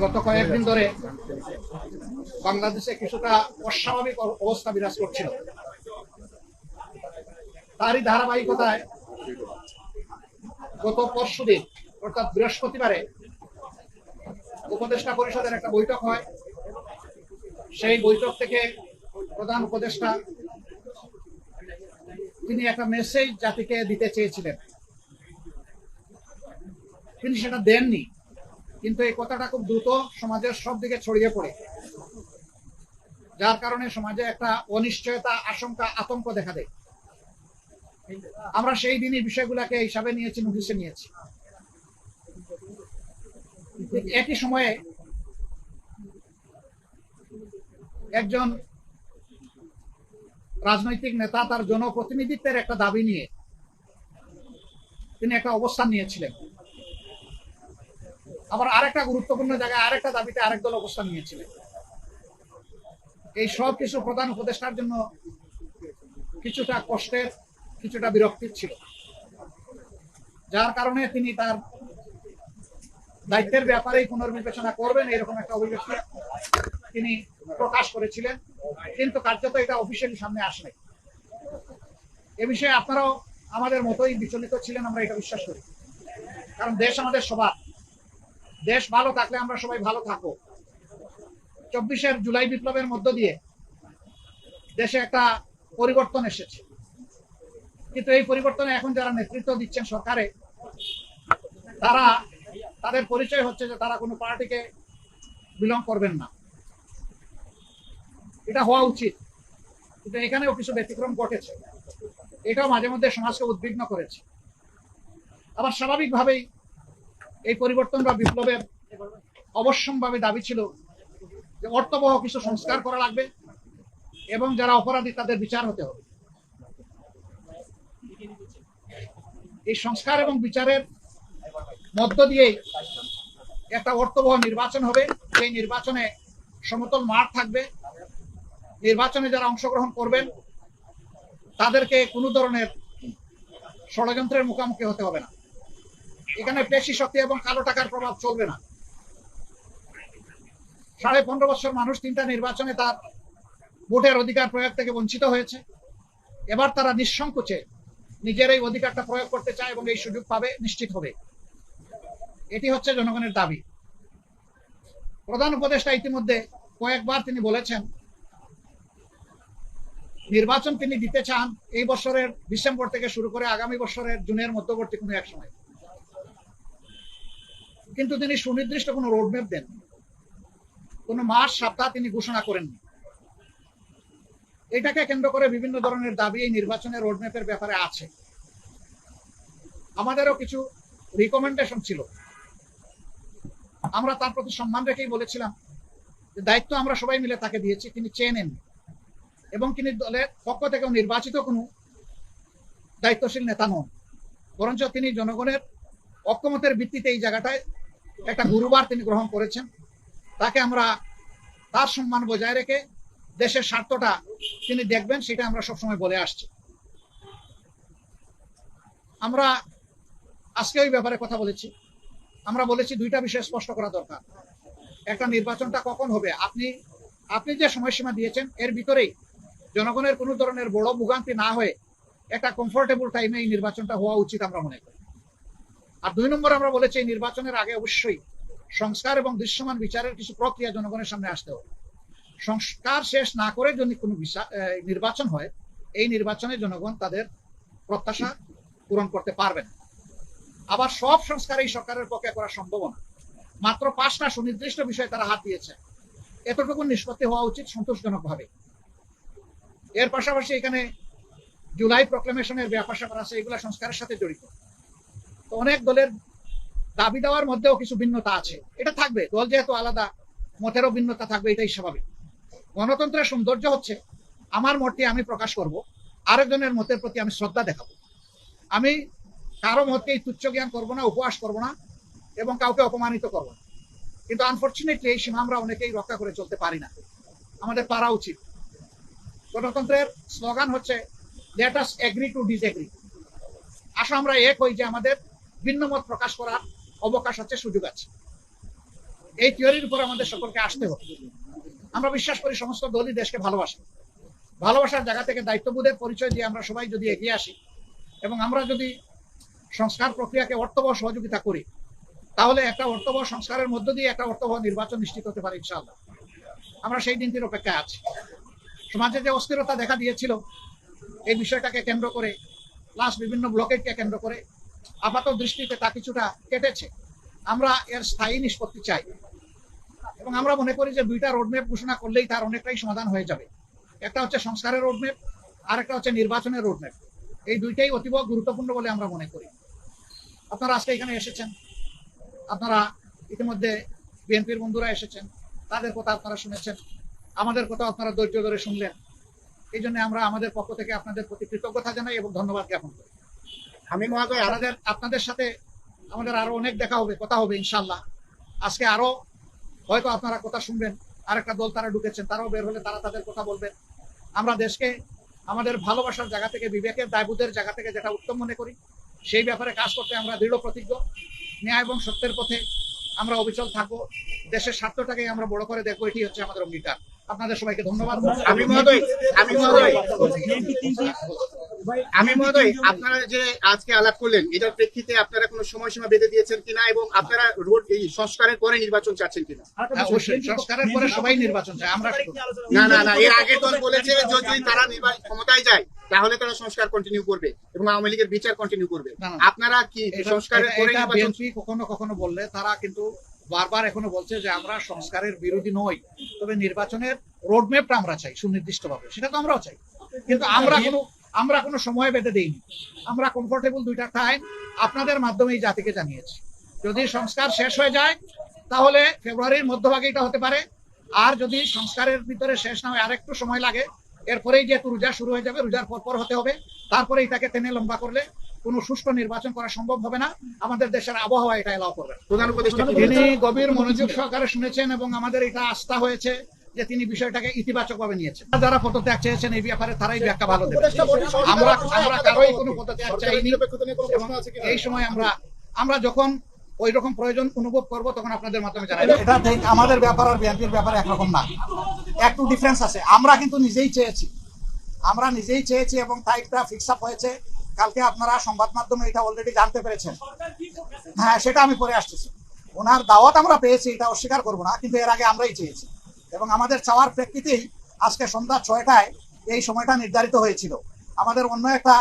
গত কয়েকদিন ধরে বাংলাদেশে কিছুটা অস্বাভাবিক অবস্থা বিরাজ করছিল। তারই ধারাবাহিকতায় গত পরশুদিন অর্থাৎ বৃহস্পতিবারে উপদেষ্টা পরিষদের একটা বৈঠক হয়। সেই বৈঠক থেকে প্রধান উপদেষ্টা তিনি একটা মেসেজ জাতিকে দিতে চেয়েছিলেন, তিনি সেটা দেননি। কিন্তু এই কথাটা খুব দ্রুত সমাজের সব দিকে ছড়িয়ে পড়ে, যার কারণে সমাজে একটা অনিশ্চয়তা, আশঙ্কা, আতঙ্ক দেখা দেয়। আমরা সেই দিনই বিষয়গুলোকে হিসাবে নিয়েছি, নোটিশে নিয়েছি। একই সময়ে একজন রাজনৈতিক নেতা তার জনপ্রতিনিধিত্বের একটা দাবি নিয়ে তিনি একটা অবস্থান নিয়েছিলেন। আবার আরেকটা গুরুত্বপূর্ণ জায়গায় আরেকটা দাবিতে আরেক দল অবস্থান নিয়েছিলেন। এই সব কিছু প্রধান উপদেষ্টার জন্য কিছুটা কষ্টের, কিছুটা বিরক্তির ছিল, যার কারণে তিনি তার দায়িত্বের ব্যাপারেই পুনর্বিবেচনা করবেন এরকম একটা অভিব্যক্তি তিনি প্রকাশ করেছিলেন। কিন্তু কার্যত এটা অফিসিয়ালি সামনে আসেনি। এ বিষয়ে আপনারাও আমাদের মতোই বিচলিত ছিলেন, আমরা এটা বিশ্বাস করি। কারণ দেশ আমাদের সবার, দেশ ভালো থাকলে আমরা সবাই ভালো থাকবো। 24 জুলাই বিপ্লবের মধ্য দিয়ে দেশে একটা পরিবর্তন এসেছে, কিন্তু এই পরিবর্তনে এখন যারা নেতৃত্ব দিচ্ছেন সরকারে, তারা তাদের পরিচয় হচ্ছে যে তারা কোনো পার্টিকে বিলং করবেন না। এটা হওয়া উচিত, কিন্তু এখানেও কিছু ব্যতিক্রম ঘটেছে। এটাও মাঝে মধ্যে সমাজকে উদ্বিগ্ন করেছে। আবার স্বাভাবিকভাবেই এই পরিবর্তন বা বিপ্লবের অবশ্যম্ভাবী দাবি ছিল যে অর্থবহ কিছু সংস্কার করা লাগবে এবং যারা অপরাধী তাদের বিচার হতে হবে। এই সংস্কার এবং বিচারের মধ্য দিয়েই একটা অর্থবহ নির্বাচন হবে। সেই নির্বাচনে সমতল মাঠ থাকবে। নির্বাচনে যারা অংশগ্রহণ করবেন তাদেরকে কোনো ধরনের ষড়যন্ত্রের মুখোমুখি হতে হবে না। এখানে পেশি শক্তি এবং কালো টাকার প্রভাব চলবে না। 15.5 বছর মানুষ 3টা নির্বাচনে তার ভোটের অধিকার প্রয়োগ থেকে বঞ্চিত হয়েছে। এবার তারা নিঃসংকোচে নিজের এই অধিকারটা প্রয়োগ করতে চায় এবং এই সুযোগ পাবে, নিশ্চিত হবে। এটি হচ্ছে জনগণের দাবি। প্রধান উপদেষ্টা ইতিমধ্যে কয়েকবার তিনি বলেছেন নির্বাচন তিনি দিতে চান এই বছরের ডিসেম্বর থেকে শুরু করে আগামী বছরের জুনের মধ্যবর্তী কোনো এক সময়। কিন্তু তিনি সুনির্দিষ্ট কোনো রোডম্যাপ দেন, কোনো মাস, সপ্তাহ তিনি ঘোষণা করেননি। এটাকে কেন্দ্র করে বিভিন্ন ধরনের দাবি এই নির্বাচনের রোডম্যাপের ব্যাপারে আছে। আমাদেরও কিছু রিকমেন্ডেশন ছিল, আমরা তার প্রতি সম্মান রেখেই বলেছিলাম যে দায়িত্ব আমরা সবাই মিলে তাকে দিয়েছি, তিনি চেয়ে নেন এবং তিনি দলের পক্ষ থেকেও নির্বাচিত কোনো দায়িত্বশীল নেতা নন, বরঞ্চ তিনি জনগণের ঐক্যমতের ভিত্তিতে এই জায়গাটায় একটা গুরুবার তিনি গ্রহণ করেছেন। তাকে আমরা তার সম্মান বজায় রেখে দেশের স্বার্থটা তিনি দেখবেন, সেটা আমরা সবসময় বলে আসছি। আমরা আজকে ওই ব্যাপারে কথা বলেছি। আমরা বলেছি 2টা বিষয় স্পষ্ট করা দরকার। একটা, নির্বাচনটা কখন হবে, আপনি যে সময়সীমা দিয়েছেন এর ভিতরেই জনগণের কোনো ধরনের বড় ভোগান্তি না হয়ে একটা কমফোর্টেবল টাইমে এই নির্বাচনটা হওয়া উচিত আমরা মনে করি। আর 2 নম্বর আমরা বলেছি নির্বাচনের আগে অবশ্যই সংস্কার এবং দৃশ্যমান বিচারের কিছু প্রক্রিয়া জনগণের সামনে আসতে হবে। সংস্কার শেষ না করে যদি কোনো নির্বাচন হয়, এই নির্বাচনে জনগণ তাদের প্রত্যাশা পূরণ করতে পারবে না। আবার সব সংস্কার এই সরকারের পক্ষে করা সম্ভব না। মাত্র 5টা সুনির্দিষ্ট বিষয়ে তারা হাত দিয়েছে, এতটুকু নিষ্পত্তি হওয়া উচিত সন্তোষজনক ভাবে। এর পাশাপাশি এখানে জুলাই প্রক্লেমেশনের ব্যাপার স্যাপার আছে, এগুলো সংস্কারের সাথে জড়িত। তো অনেক দলের দাবি দেওয়ার মধ্যেও কিছু ভিন্নতা আছে, এটা থাকবে। দল যেহেতু আলাদা, মতেরও ভিন্নতা থাকবে, এটাই স্বাভাবিক। গণতন্ত্রের সৌন্দর্য হচ্ছে আমার মতটি আমি প্রকাশ করব, আরেকজনের মতের প্রতি আমি শ্রদ্ধা দেখাবো। আমি কারো মতকেই তুচ্ছ জ্ঞান করবো না, উপহাস করবো না এবং কাউকে অপমানিত করবো না। কিন্তু আনফর্চুনেটলি এই সীমা আমরা অনেকেই রক্ষা করে চলতে পারি না, আমাদের পারা উচিত। গণতন্ত্রের স্লোগান হচ্ছে let us agree to disagree. আসো আমরা এক হই যে আমাদের ভিন্ন মত প্রকাশ করার অবকাশ আছে, সুযোগ আছে। এই থিওরির উপর আমাদের সকলকে আসতে হবে। আমরা বিশ্বাস করি সমস্ত দলই দেশকে ভালোবাসে, ভালোবাসার জায়গা থেকে দায়িত্ববোধের পরিচয় দিয়ে আমরা সবাই যদি এগিয়ে আসি এবং আমরা যদি সংস্কার প্রক্রিয়াকে অর্থবহ সহযোগিতা করি, তাহলে একটা অর্থবহ সংস্কারের মধ্য দিয়ে একটা অর্থবহ নির্বাচন নিশ্চিত হতে পারে ইনশাআল্লাহ। আমরা সেই দিনটির অপেক্ষায় আছি। সমাজে যে অস্থিরতা দেখা দিয়েছিল এই বিষয়টাকে কেন্দ্র করে, প্লাস বিভিন্ন ব্লকেটকে কেন্দ্র করে আপাত দৃষ্টিতে তা কিছুটা কেটেছে। আমরা এর স্থায়ী নিষ্পত্তি চাই এবং আমরা মনে করি যে দুইটা রোডম্যাপ ঘোষণা করলেই তার অনেকটাই সমাধান হয়ে যাবে। একটা হচ্ছে সংস্কারের রোডম্যাপ, আর একটা হচ্ছে নির্বাচনের রোডম্যাপ। এই দুইটাই অতীব গুরুত্বপূর্ণ বলে আমরা মনে করি। আপনারা আজকে এখানে এসেছেন, আপনারা ইতিমধ্যে বিএনপির বন্ধুরা এসেছেন, তাদের কথা আপনারা শুনেছেন, আমাদের কথা আপনারা ধৈর্য ধরে শুনলেন। এই জন্য আমরা আমাদের পক্ষ থেকে আপনাদের প্রতি কৃতজ্ঞতা জানাই এবং ধন্যবাদ জ্ঞাপন করি। আমি মহোদয় আপনাদের সাথে আমাদের আরো অনেক দেখা হবে, কথা হবে ইনশাল্লাহ। আজকে আরো হয়তো আপনারা কথা শুনবেন, আরেকটা দল তারা ঢুকেছেন, তারাও বের হলে তারা তাদের কথা বলবেন। আমরা দেশকে আমাদের ভালোবাসার জায়গা থেকে, বিবেকের দায়বোধের জায়গা থেকে যেটা উত্তম মনে করি সেই ব্যাপারে কাজ করতে আমরা দৃঢ় প্রতিজ্ঞ। ন্যায় এবং সত্যের পথে আমরা অবিচল থাকবো, দেশের স্বার্থটাকে আমরা বড় করে দেখবো, এটি হচ্ছে আমাদের অঙ্গীকার। আপনাদের সবাইকে ধন্যবাদ। আমি মহোদয় আপনারা যে আজকে আলাপ করলেন এটার প্রেক্ষিতে আপনারা কোনো সময়সীমা বেঁধে দিয়েছেন কিনা এবং আপনারা রোড এই সংস্কারের পরে নির্বাচন চাচ্ছেন কিনা? অবশ্যই সংস্কারের পরে সবাই নির্বাচন চায়। আমরা না এর আগের দল বলেছে যদি তারা ক্ষমতায় যায় তাহলে তারা সংস্কার কন্টিনিউ করবে এবং আওয়ামী লীগের বিচার কন্টিনিউ করবে। আপনারা কি সংস্কারের পরে নির্বাচন? কখনো কখনো বললে তারা কিন্তু বারবার এখনো বলছে যে আমরা সংস্কারের বিরোধী নই, তবে নির্বাচনের রোডম্যাপটা আমরা চাই সুনির্দিষ্টভাবে, সেটা তো আমরাও চাই। কিন্তু আমরা কোনো সময় বেঁধে দিইনি। আমরা কমফোর্টেবল দুইটা টাইম আপনাদের মাধ্যমে এই জাতিকে জানিয়েছি। যদি সংস্কার শেষ হয়ে যায় তাহলে ফেব্রুয়ারির মধ্যভাগে এটা হতে পারে, আর যদি সংস্কারের ভিতরে শেষ না হয় আরেকটু সময় লাগে, এরপরেই যেহেতু রোজা শুরু হয়ে যাবে, রোজার পর হতে হবে, তারপরে এটাকে টেনে লম্বা করলে কোনো সুষ্ঠু নির্বাচন করা সম্ভব হবে না। আমাদের দেশের আবহাওয়া এটা এলাও করবে। প্রধান উপদেষ্টা তিনি গভীর মনোযোগ সহকারে শুনেছেন এবং আমাদের এটা আস্থা হয়েছে যে তিনি বিষয়টাকে ইতিবাচক ভাবে নিয়েছেন। যারা পদত্যাগ চেয়েছেন এই ব্যাপারে তারাই ব্যাখ্যা ভালো দেবে। আমরা কারোই কোনো পদত্যাগ চাইনি। এই সময় আমরা যখন ওই রকম প্রয়োজন অনুভব করব তখন আপনাদের মাধ্যমে জানাবো। এটা ঠিক আমাদের ব্যাপার আর বিএনপির ব্যাপারে একরকম না, একটু ডিফারেন্স আছে। আমরা কিন্তু নিজেই চেয়েছি এবং টাইমটা ফিক্স আপ হয়েছে। কালকে আপনারা সংবাদ মাধ্যমে এটা অলরেডি জানতে পেরেছেন। হ্যাঁ, সেটা আমি পরে আসতেছি। ওনার দাওয়াত আমরা পেয়েছি, এটা অস্বীকার করবো না, কিন্তু এর আগে আমরাই চেয়েছি এবং আমাদের চাওয়ার প্রেক্ষিতেই আজকে সন্ধ্যা 6টায় এই সময়টা নির্ধারিত হয়েছিল। আমাদের অন্য একটা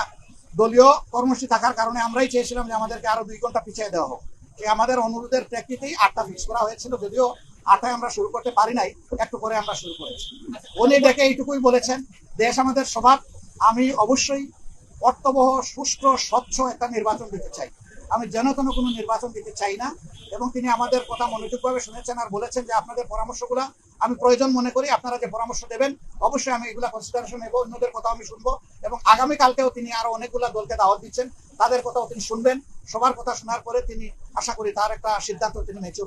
দলীয় কর্মসূচি থাকার কারণে আমরাই চেয়েছিলাম যে আমাদেরকে আরো 2 ঘন্টা পিছিয়ে দেওয়া হোক। আমাদের অনুরোধের প্রেক্ষিতেই 8টা ফিক্স করা হয়েছিল, যদিও 8টায় আমরা শুরু করতে পারি নাই, একটু পরে আমরা শুরু করেছি। উনি ডেকে এইটুকুই বলেছেন, দেশ আমাদের স্বভাব, আমি অবশ্যই অর্থবহ, সুষ্ঠু, স্বচ্ছ একটা নির্বাচন দিতে চাই, আমি যেন কোনো নির্বাচন দিতে চাই না। এবং তিনি আমাদের কথা মনোযোগভাবে শুনেছেন আর বলেছেন যে আপনাদের পরামর্শগুলা আমি প্রয়োজন মনে করি, আপনারা যে পরামর্শ দেবেন অবশ্যই আমি এগুলা কনসিডারেশন নেব, অন্যদের কথা আমি শুনবো এবং আগামীকালকেও তিনি আরো অনেকগুলা দলকে দাওয়াত দিচ্ছেন, তাদের কথাও তিনি শুনবেন। সবার কথা শোনার পরে তিনি আশা করি তার একটা সিদ্ধান্ত তিনি নিতে